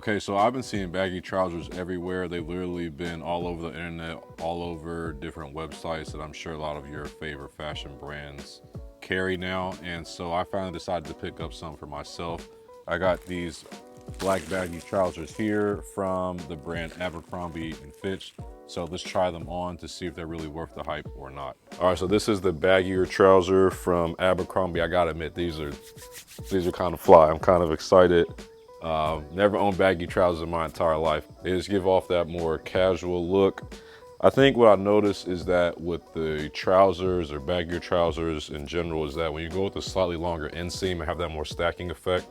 Okay, so I've been seeing baggy trousers everywhere. They've literally been all over the internet, all over different websites that I'm sure a lot of your favorite fashion brands carry now. And so I finally decided to pick up some for myself. I got these black baggy trousers here from the brand Abercrombie and Fitch. So let's try them on to see if they're really worth the hype or not. All right, so this is the baggier trouser from Abercrombie. I gotta admit, these are kind of fly. I'm kind of excited. Never owned baggy trousers in my entire life. They just give off that more casual look. I think what I noticed is that with the trousers or baggier trousers in general is that when you go with a slightly longer inseam and have that more stacking effect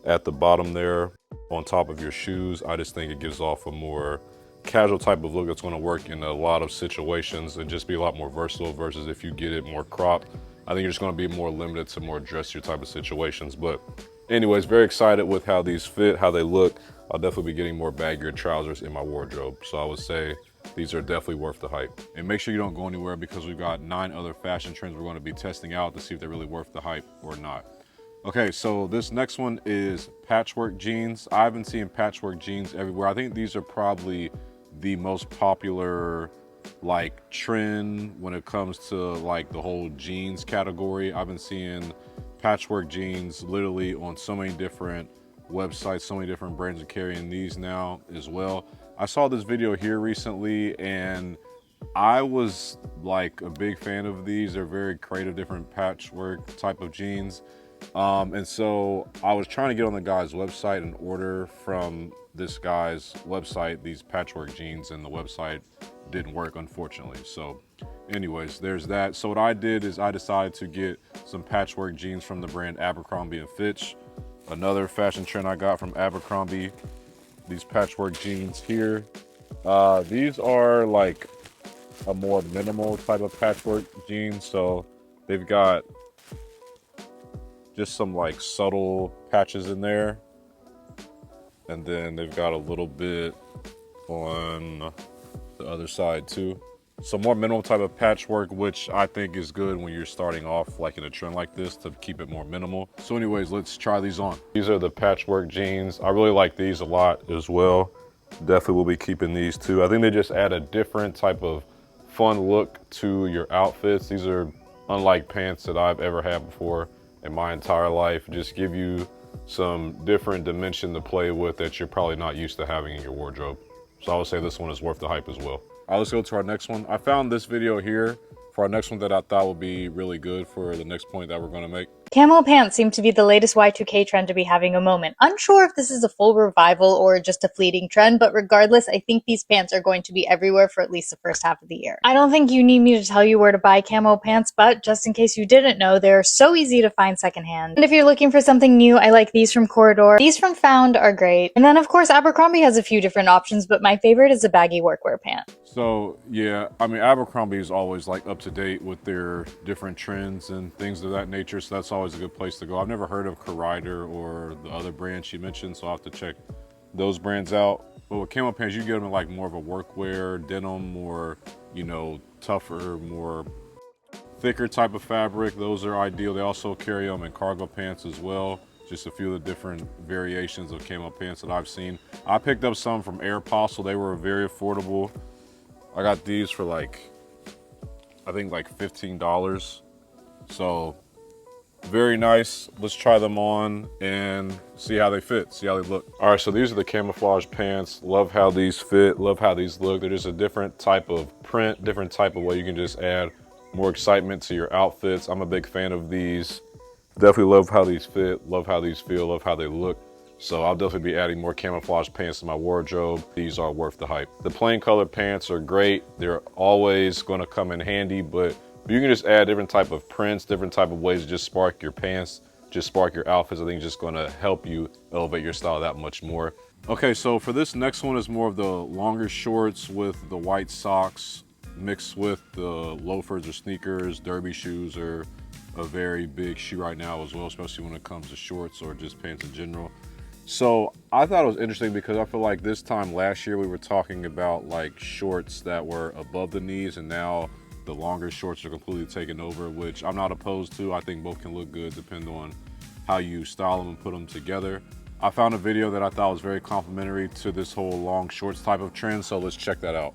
at the bottom there on top of your shoes, I just think it gives off a more casual type of look that's going to work in a lot of situations and just be a lot more versatile versus if you get it more cropped. I think you're just going to be more limited to more dressier type of situations. But anyways, very excited with how these fit, how they look. I'll definitely be getting more baggier trousers in my wardrobe. So I would say these are definitely worth the hype. And make sure you don't go anywhere because we've got 9 other fashion trends we're going to be testing out to see if they're really worth the hype or not. Okay, so this next one is patchwork jeans. I've been seeing patchwork jeans everywhere. I think these are probably the most popular like trend when it comes to like the whole jeans category. I've been seeing patchwork jeans literally on so many different websites, so many different brands are carrying these now as well. I saw this video here recently and I was like a big fan of these. They're very creative, different patchwork type of jeans. And so I was trying to get on the guy's website and order from this guy's website these patchwork jeans, and the website didn't work, unfortunately. So anyways, there's that. So what I did is I decided to get some patchwork jeans from the brand Abercrombie and Fitch. Another fashion trend I got from Abercrombie, these patchwork jeans here. These are like a more minimal type of patchwork jeans. So they've got just some like subtle patches in there. And then they've got a little bit on the other side too. So more minimal type of patchwork, which I think is good when you're starting off like in a trend like this to keep it more minimal. So anyways, let's try these on. These are the patchwork jeans. I really like these a lot as well. Definitely will be keeping these too. I think they just add a different type of fun look to your outfits. These are unlike pants that I've ever had before in my entire life. Just give you some different dimension to play with that you're probably not used to having in your wardrobe. So I would say this one is worth the hype as well. All right, let's go to our next one. I found this video here for our next one that I thought would be really good for the next point that we're gonna make. Camo pants seem to be the latest Y2K trend to be having a moment. Unsure if this is a full revival or just a fleeting trend, but regardless, I think these pants are going to be everywhere for at least the first half of the year. I don't think you need me to tell you where to buy camo pants, but just in case you didn't know, they're so easy to find secondhand. And if you're looking for something new, I like these from Corridor. These from Found are great. And then of course, Abercrombie has a few different options, but my favorite is a baggy workwear pant. So yeah, I mean, Abercrombie is always like up to date with their different trends and things of that nature. So that's always a good place to go. I've never heard of Corridor or the other brand she mentioned, so I'll have to check those brands out. But with camo pants, you get them in like more of a workwear, denim, more, you know, tougher, more thicker type of fabric. Those are ideal. They also carry them in cargo pants as well. Just a few of the different variations of camo pants that I've seen. I picked up some from Aeropostale. They were very affordable. I got these for like, I think like $15. So very nice. Let's try them on and see how they fit, see how they look. All right, so these are the camouflage pants. Love how these fit, love how these look. They're just a different type of print, different type of way you can just add more excitement to your outfits. I'm a big fan of these. Definitely love how these fit, love how these feel, love how they look. So I'll definitely be adding more camouflage pants to my wardrobe. These are worth the hype. The plain color pants are great. They're always gonna come in handy, but you can just add different type of prints, different type of ways to just spark your pants, just spark your outfits. I think it's just gonna help you elevate your style that much more. Okay, so for this next one is more of the longer shorts with the white socks mixed with the loafers or sneakers. Derby shoes are a very big shoe right now as well, especially when it comes to shorts or just pants in general. So I thought it was interesting because I feel like this time last year we were talking about like shorts that were above the knees, and now the longer shorts are completely taken over, which I'm not opposed to. I think both can look good depending on how you style them and put them together. I found a video that I thought was very complimentary to this whole long shorts type of trend, so let's check that out.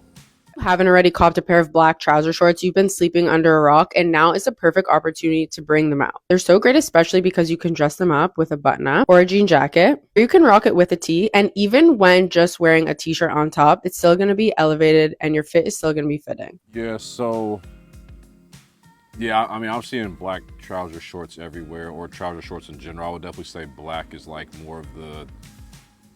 Haven't already copped a pair of black trouser shorts, you've been sleeping under a rock, and now is the perfect opportunity to bring them out. They're so great, especially because you can dress them up with a button up or a jean jacket, or you can rock it with a tee, and even when just wearing a t-shirt on top, it's still going to be elevated and your fit is still going to be fitting. Yeah, so yeah, I mean, I'm seeing black trouser shorts everywhere, or trouser shorts in general. I would definitely say black is like more of the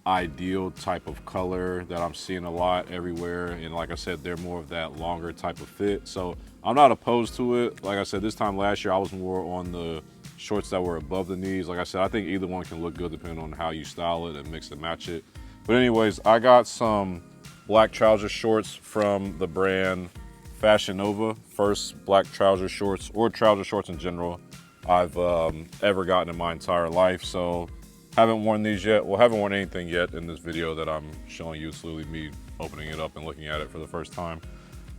ideal type of color that I'm seeing a lot everywhere. And like I said, they're more of that longer type of fit. So I'm not opposed to it. Like I said, this time last year, I was more on the shorts that were above the knees. Like I said, I think either one can look good depending on how you style it and mix and match it. But anyways, I got some black trouser shorts from the brand Fashion Nova. First black trouser shorts, or trouser shorts in general, I've ever gotten in my entire life. So haven't worn these yet. Well, haven't worn anything yet in this video that I'm showing you. It's literally me opening it up and looking at it for the first time.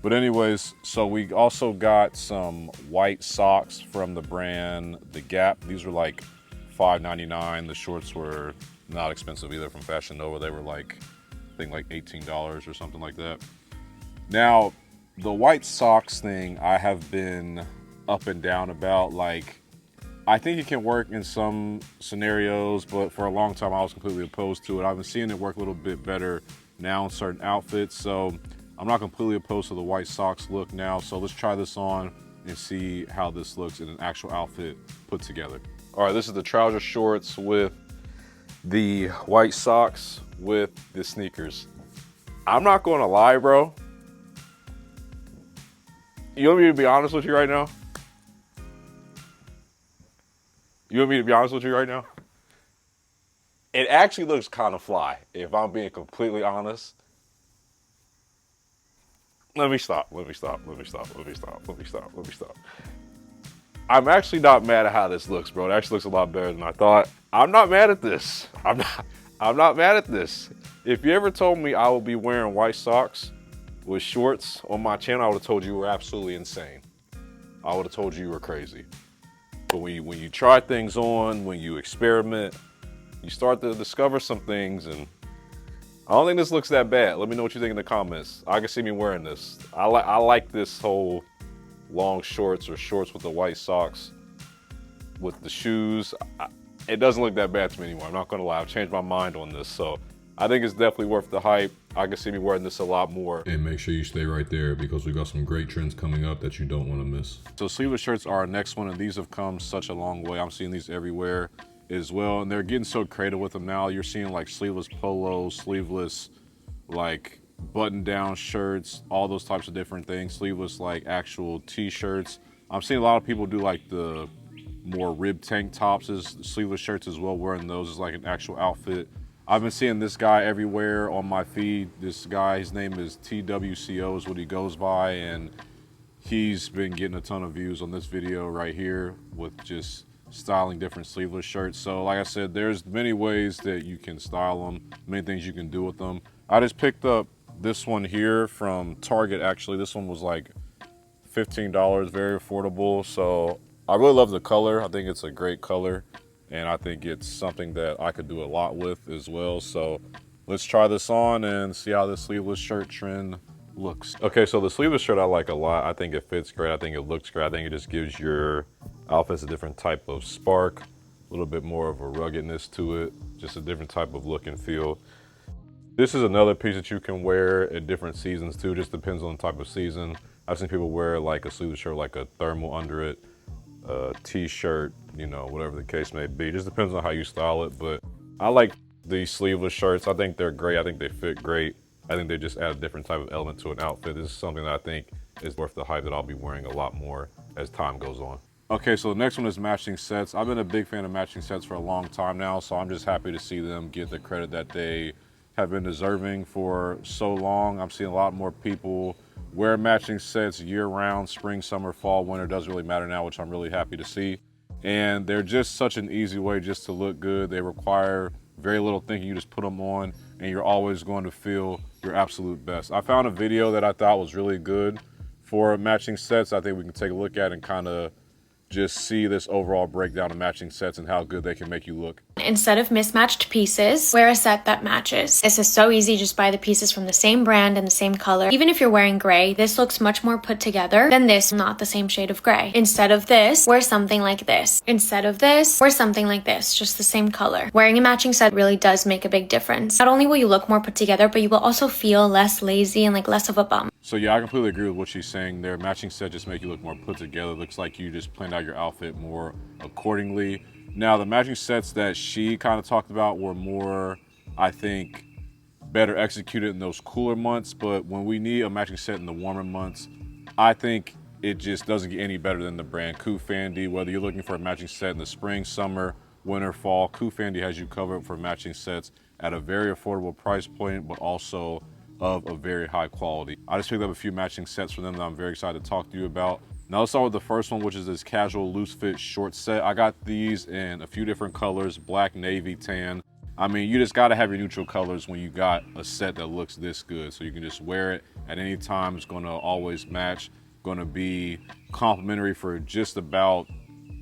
But anyways, so we also got some white socks from the brand The Gap. These were like $5.99. The shorts were not expensive either from Fashion Nova. They were like, I think like $18 or something like that. Now, the white socks thing I have been up and down about. Like, I think it can work in some scenarios, but for a long time I was completely opposed to it. I've been seeing it work a little bit better now in certain outfits, so I'm not completely opposed to the white socks look now. So let's try this on and see how this looks in an actual outfit put together. All right, this is the trouser shorts with the white socks with the sneakers. I'm not gonna lie, bro. You want me to be honest with you right now? You want me to be honest with you right now? It actually looks kind of fly, if I'm being completely honest. Let me stop. I'm actually not mad at how this looks, bro. It actually looks a lot better than I thought. I'm not mad at this. I'm not mad at this. If you ever told me I would be wearing white socks with shorts on my channel, I would have told you were absolutely insane. I would have told you were crazy. But when you try things on, when you experiment, you start to discover some things, and I don't think this looks that bad. Let me know what you think in the comments. I can see me wearing this. I like this whole long shorts or shorts with the white socks with the shoes. It doesn't look that bad to me anymore. I'm not gonna lie, I've changed my mind on this. So I think it's definitely worth the hype. I can see me wearing this a lot more. And make sure you stay right there because we got some great trends coming up that you don't want to miss. So sleeveless shirts are our next one, and these have come such a long way. I'm seeing these everywhere as well, and they're getting so creative with them now. You're seeing like sleeveless polos, sleeveless like button-down shirts, all those types of different things. Sleeveless like actual t-shirts. I'm seeing a lot of people do like the more rib tank tops as sleeveless shirts as well, wearing those as like an actual outfit. I've been seeing this guy everywhere on my feed. This guy, his name is TWCO is what he goes by, and he's been getting a ton of views on this video right here with just styling different sleeveless shirts. So like I said, there's many ways that you can style them, many things you can do with them. I just picked up this one here from Target actually. This one was like $15, very affordable. So I really love the color. I think it's a great color, and I think it's something that I could do a lot with as well. So let's try this on and see how this sleeveless shirt trend looks. Okay, so the sleeveless shirt I like a lot. I think it fits great. I think it looks great. I think it just gives your outfits a different type of spark, a little bit more of a ruggedness to it, just a different type of look and feel. This is another piece that you can wear at different seasons too. Just depends on the type of season. I've seen people wear like a sleeveless shirt, like a thermal under it, a t-shirt, you know, whatever the case may be. It just depends on how you style it. But I like these sleeveless shirts. I think they're great. I think they fit great. I think they just add a different type of element to an outfit. This is something that I think is worth the hype that I'll be wearing a lot more as time goes on. Okay, so the next one is matching sets. I've been a big fan of matching sets for a long time now, so I'm just happy to see them get the credit that they have been deserving for so long. I'm seeing a lot more people wear matching sets year-round, spring, summer, fall, winter, doesn't really matter now, which I'm really happy to see. And they're just such an easy way just to look good. They require very little thinking. You just put them on and you're always going to feel your absolute best. I found a video that I thought was really good for matching sets. I think we can take a look at and kind of just see this overall breakdown of matching sets and how good they can make you look. Instead of mismatched pieces, wear a set that matches. This is so easy, just buy the pieces from the same brand and the same color. Even if you're wearing gray, this looks much more put together than this, not the same shade of gray. Instead of this, wear something like this. Instead of this, wear something like this, just the same color. Wearing a matching set really does make a big difference. Not only will you look more put together, but you will also feel less lazy and like less of a bum. So yeah, I completely agree with what she's saying there. Matching sets just make you look more put together. Looks like you just planned out your outfit more accordingly. Now, the matching sets that she kind of talked about were more, I think, better executed in those cooler months. But when we need a matching set in the warmer months, I think it just doesn't get any better than the brand Ku Fandi. Whether you're looking for a matching set in the spring, summer, winter, fall, Ku Fandi has you covered for matching sets at a very affordable price point, but also of a very high quality. I just picked up a few matching sets for them that I'm very excited to talk to you about. Now let's start with the first one, which is this casual loose fit short set. I got these in a few different colors, black, navy, tan. I mean, you just gotta have your neutral colors when you got a set that looks this good. So you can just wear it at any time. It's gonna always match, gonna be complimentary for just about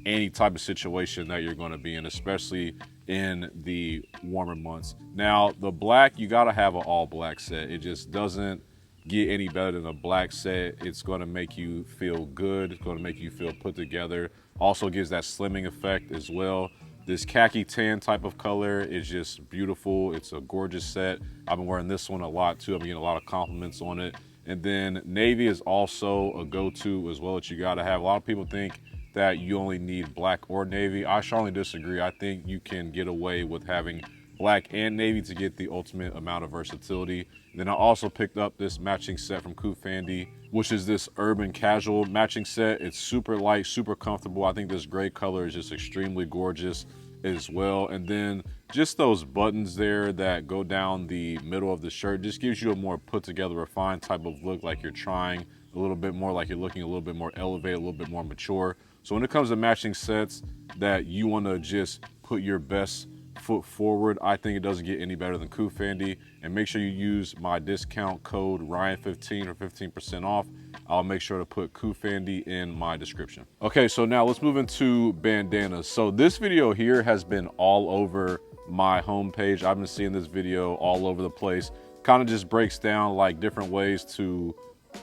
any type of situation that you're gonna be in, especially in the warmer months. Now, the black, you gotta have an all black set. It just doesn't get any better than a black set. It's gonna make you feel good. It's gonna make you feel put together. Also gives that slimming effect as well. This khaki tan type of color is just beautiful. It's a gorgeous set. I've been wearing this one a lot too. I've been getting a lot of compliments on it. And then navy is also a go-to as well that you gotta have. A lot of people think that you only need black or navy. I strongly disagree. I think you can get away with having black and navy to get the ultimate amount of versatility. And then I also picked up this matching set from Ku Fandi, which is this urban casual matching set. It's super light, super comfortable. I think this gray color is just extremely gorgeous as well. And then just those buttons there that go down the middle of the shirt just gives you a more put together, refined type of look, like you're trying a little bit more, like you're looking a little bit more elevated, a little bit more mature. So when it comes to matching sets that you want to just put your best foot forward, I think it doesn't get any better than Ku Fandi. And make sure you use my discount code Ryan15 for 15% off. I'll make sure to put Ku Fandi in my description. Okay, so now let's move into bandanas. So this video here has been all over my homepage. I've been seeing this video all over the place. Kind of just breaks down like different ways to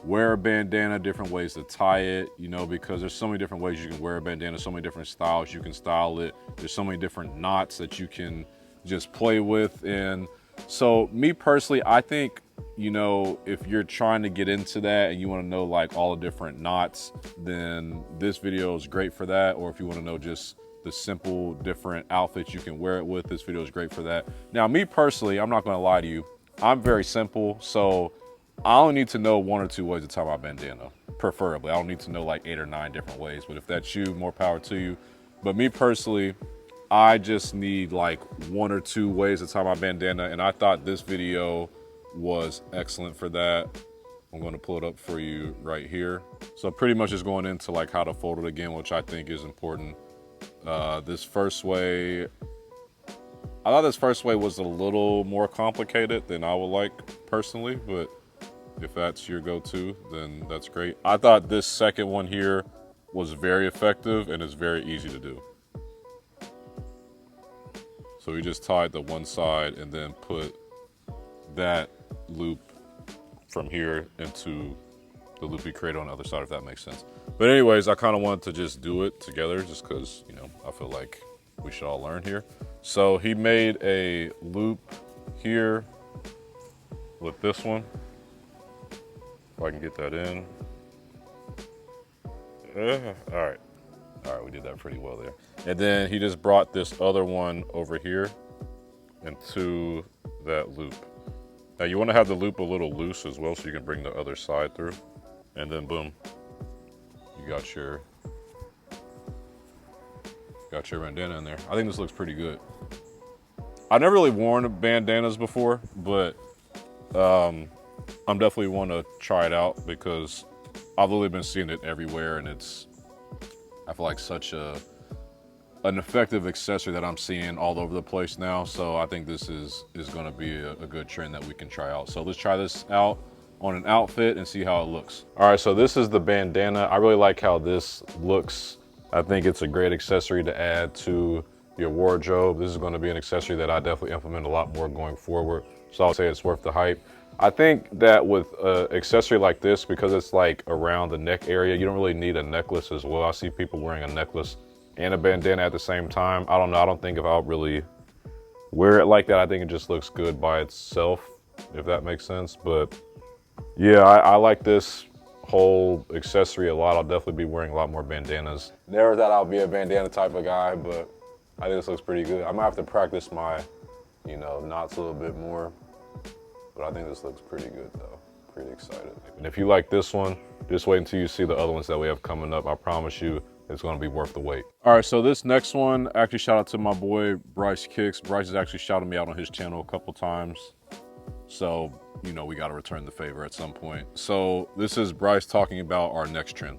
wear a bandana, different ways to tie it, you know, because there's so many different ways you can wear a bandana, so many different styles you can style it. There's so many different knots that you can just play with. And so me personally, I think, you know, if you're trying to get into that and you want to know like all the different knots, then this video is great for that. Or if you want to know just the simple different outfits you can wear it with, this video is great for that. Now, me personally, I'm not going to lie to you, I'm very simple. So I only need to know 1 or 2 ways to tie my bandana, preferably. I don't need to know like 8 or 9 different ways, but if that's you, more power to you. But me personally, I just need like 1 or 2 ways to tie my bandana, and I thought this video was excellent for that. I'm going to pull it up for you right here. So pretty much just going into like how to fold it again, which I think is important. This first way, I thought this first way was a little more complicated than I would like personally, but if that's your go-to, then that's great. I thought this second one here was very effective and it's very easy to do. So we just tied the one side and then put that loop from here into the loop we created on the other side, if that makes sense. But anyways, I kind of wanted to just do it together just because, you know, I feel like we should all learn here. So he made a loop here with this one. If I can get that in. All right, we did that pretty well there. And then he just brought this other one over here into that loop. Now you want to have the loop a little loose as well so you can bring the other side through. And then boom, you got your bandana in there. I think this looks pretty good. I've never really worn bandanas before, but I'm definitely want to try it out because I've literally been seeing it everywhere, and it's, I feel like such an effective accessory that I'm seeing all over the place now. So I think this is going to be a good trend that we can try out. So let's try this out on an outfit and see how it looks. All right, so this is the bandana. I really like how this looks I think it's a great accessory to add to your wardrobe. This is going to be an accessory that I definitely implement a lot more going forward. So I'll say it's worth the hype. I think that with an accessory like this, because it's like around the neck area, you don't really need a necklace as well. I see people wearing a necklace and a bandana at the same time. I don't know. I don't think if I'll really wear it like that. I think it just looks good by itself, if that makes sense. But yeah, I like this whole accessory a lot. I'll definitely be wearing a lot more bandanas. Never thought I'll be a bandana type of guy, but I think this looks pretty good. I might have to practice my, knots a little bit more, but I think this looks pretty good though. Pretty excited. And if you like this one, just wait until you see the other ones that we have coming up. I promise you, it's gonna be worth the wait. All right, so this next one, actually shout out to my boy, Bryce Kicks. Bryce has actually shouted me out on his channel a couple times. So, we gotta return the favor at some point. So this is Bryce talking about our next trend.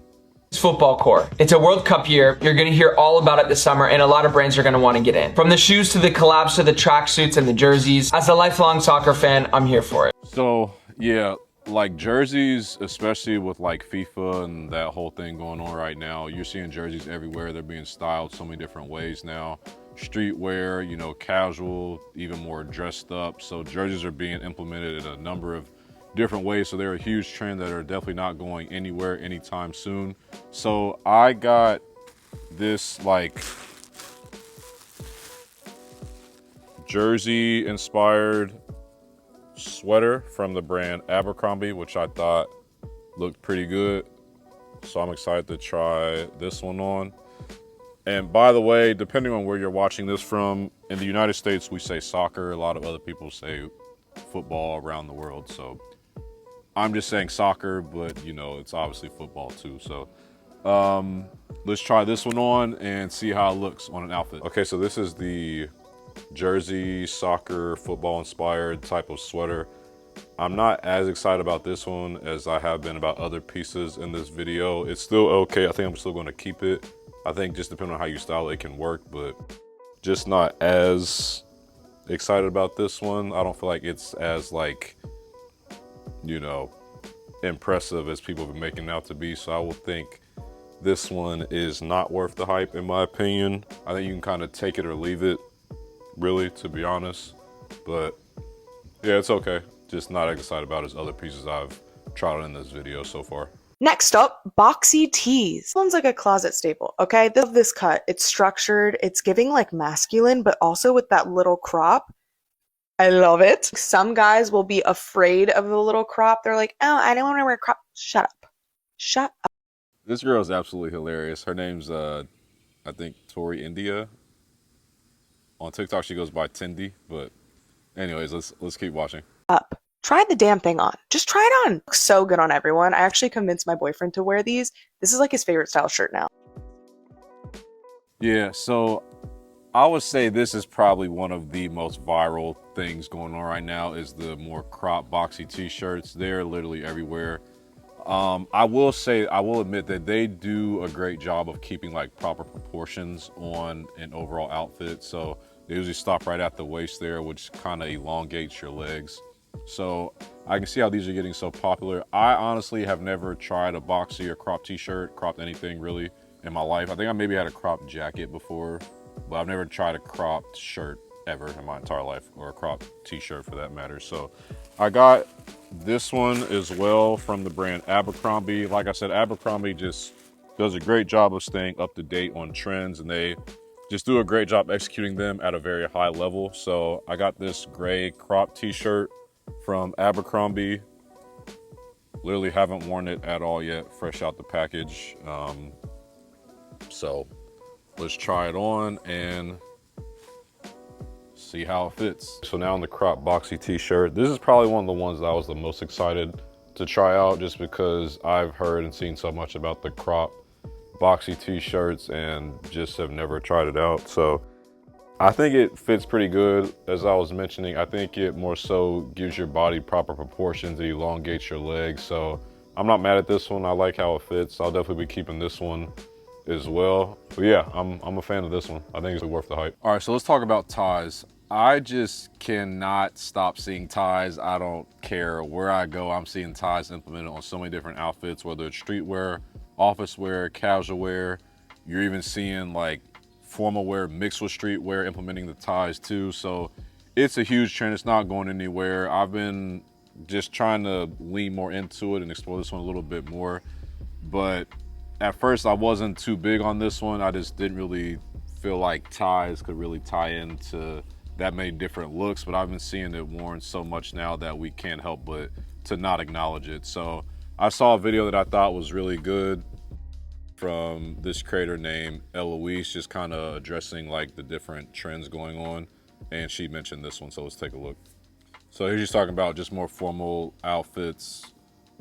It's football core. It's a World Cup year. You're gonna hear all about it this summer, and a lot of brands are gonna wanna get in. From the shoes to the collabs to the tracksuits and the jerseys. As a lifelong soccer fan, I'm here for it. So yeah, like jerseys, especially with like FIFA and that whole thing going on right now, you're seeing jerseys everywhere. They're being styled so many different ways now. Streetwear, casual, even more dressed up. So jerseys are being implemented in a number of different ways. So they're a huge trend that are definitely not going anywhere anytime soon. So I got this like jersey inspired sweater from the brand Abercrombie, which I thought looked pretty good. So I'm excited to try this one on. And by the way, depending on where you're watching this from, in the United States, we say soccer. A lot of other people say football around the world. So I'm just saying soccer, but it's obviously football too. So let's try this one on and see how it looks on an outfit. Okay, so this is the jersey, soccer, football inspired type of sweater. I'm not as excited about this one as I have been about other pieces in this video. It's still okay. I think I'm still going to keep it. I think just depending on how you style it, it can work, but just not as excited about this one. I don't feel like it's as impressive as people have been making it out to be. So I will think this one is not worth the hype in my opinion. I think you can kind of take it or leave it, really, to be honest. But yeah, it's okay. Just not as excited about as other pieces I've tried in this video so far. Next up, boxy tees. This one's like a closet staple, okay? This cut, it's structured, it's giving like masculine, but also with that little crop. I love it. Some guys will be afraid of the little crop. They're like, oh, I don't want to wear a crop. Shut up. Shut up. This girl is absolutely hilarious. Her name's, I think, Tori India. On TikTok, she goes by Tindy, but anyways, let's keep watching. Up. Try the damn thing on. Just try it on. Looks so good on everyone. I actually convinced my boyfriend to wear these. This is like his favorite style shirt now. Yeah, so I would say this is probably one of the most viral things going on right now is the more crop boxy t-shirts. They're literally everywhere. I will admit that they do a great job of keeping like proper proportions on an overall outfit. So they usually stop right at the waist there, which kind of elongates your legs. So I can see how these are getting so popular. I honestly have never tried a boxy or crop t-shirt, cropped anything really in my life. I think I maybe had a cropped jacket before, but I've never tried a cropped shirt ever in my entire life, or a cropped t-shirt for that matter. So I got this one as well from the brand Abercrombie. Like I said, Abercrombie just does a great job of staying up to date on trends, and they just do a great job executing them at a very high level. So I got this gray crop t-shirt from Abercrombie. Literally haven't worn it at all yet, fresh out the package. So let's try it on and see how it fits. So now in the crop boxy t-shirt, this is probably one of the ones that I was the most excited to try out, just because I've heard and seen so much about the crop boxy t-shirts and just have never tried it out. So I think it fits pretty good. As I was mentioning, I think it more so gives your body proper proportions, it elongates your legs. So I'm not mad at this one. I like how it fits. I'll definitely be keeping this one as well. But yeah, I'm a fan of this one. I think it's worth the hype. All right, so let's talk about ties. I just cannot stop seeing ties. I don't care where I go. I'm seeing ties implemented on so many different outfits, whether it's streetwear, office wear, casual wear, You're even seeing like formal wear mixed with streetwear implementing the ties too. So it's a huge trend. It's not going anywhere. I've been just trying to lean more into it and explore this one a little bit more. But at first I wasn't too big on this one. I just didn't really feel like ties could really tie into that many different looks, but I've been seeing it worn so much now that we can't help but to not acknowledge it. So I saw a video that I thought was really good from this creator named Eloise, just kind of addressing like the different trends going on, and she mentioned this one, so let's take a look. So here's just talking about just more formal outfits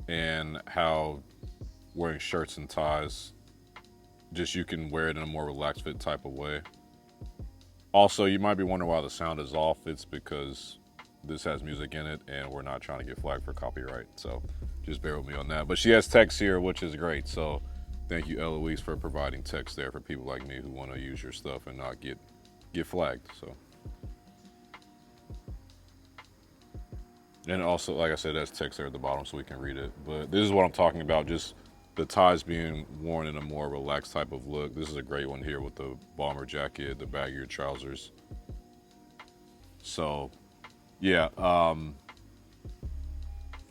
and how wearing shirts and ties, just you can wear it in a more relaxed fit type of way. Also, you might be wondering why the sound is off. It's because this has music in it and we're not trying to get flagged for copyright, so just bear with me on that. But she has text here, which is great, so thank you, Eloise, for providing text there for people like me who want to use your stuff and not get flagged. So, and also, like I said, that's text there at the bottom so we can read it. But this is what I'm talking about, just the ties being worn in a more relaxed type of look. This is a great one here with the bomber jacket, the baggier trousers. So, yeah,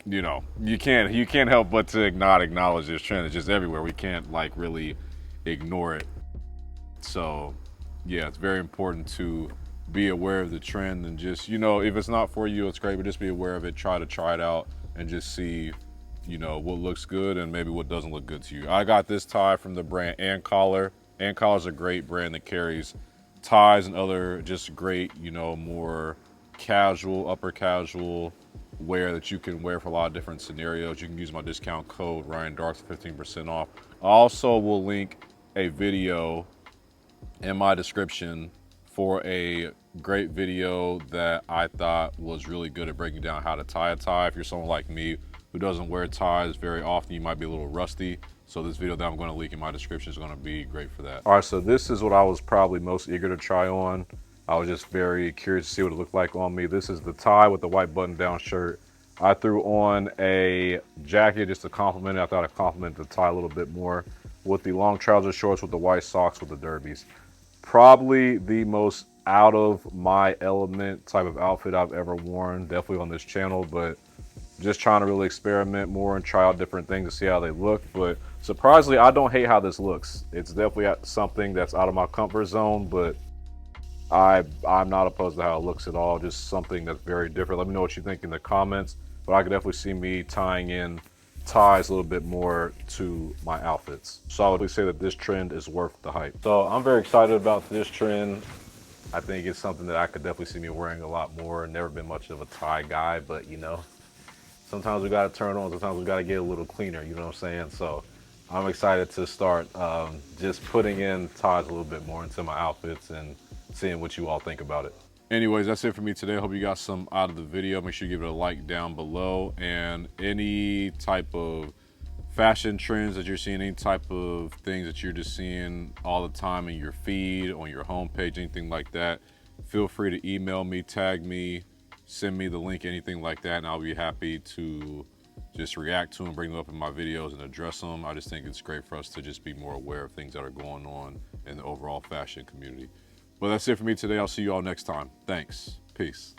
you know, you can't help but to not acknowledge this trend. It's just everywhere. We can't like really ignore it. So yeah, it's very important to be aware of the trend and just, you know, if it's not for you, it's great, but just be aware of it. Try it out and just see, you know, what looks good and maybe what doesn't look good to you. I got this tie from the brand And Collar. And Collar is a great brand that carries ties and other just great, you know, more casual, upper casual wear that you can wear for a lot of different scenarios. You can use my discount code RyanDarks for 15% off. I also will link a video in my description for a great video that I thought was really good at breaking down how to tie a tie. If you're someone like me who doesn't wear ties very often, you might be a little rusty. So this video that I'm going to link in my description is going to be great for that. All right, so this is what I was probably most eager to try on. I was just very curious to see what it looked like on me. This is the tie with the white button-down shirt. I threw on a jacket just to compliment it. I thought it complimented the tie a little bit more with the long trouser shorts with the white socks with the derbies. Probably the most out of my element type of outfit I've ever worn, definitely on this channel, but just trying to really experiment more and try out different things to see how they look. But surprisingly, I don't hate how this looks. It's definitely something that's out of my comfort zone, but I'm not opposed to how it looks at all. Just something that's very different. Let me know what you think in the comments, but I could definitely see me tying in ties a little bit more to my outfits. So I would say that this trend is worth the hype. So I'm very excited about this trend. I think it's something that I could definitely see me wearing a lot more. Never been much of a tie guy, but you know, sometimes we gotta turn on, sometimes we gotta get a little cleaner, you know what I'm saying? So I'm excited to start just putting in ties a little bit more into my outfits and seeing what you all think about it. Anyways, that's it for me today. I hope you got some out of the video. Make sure you give it a like down below, and any type of fashion trends that you're seeing, any type of things that you're just seeing all the time in your feed, on your homepage, anything like that, feel free to email me, tag me, send me the link, anything like that, and I'll be happy to just react to them, bring them up in my videos and address them. I just think it's great for us to just be more aware of things that are going on in the overall fashion community. Well, that's it for me today. I'll see you all next time. Thanks. Peace.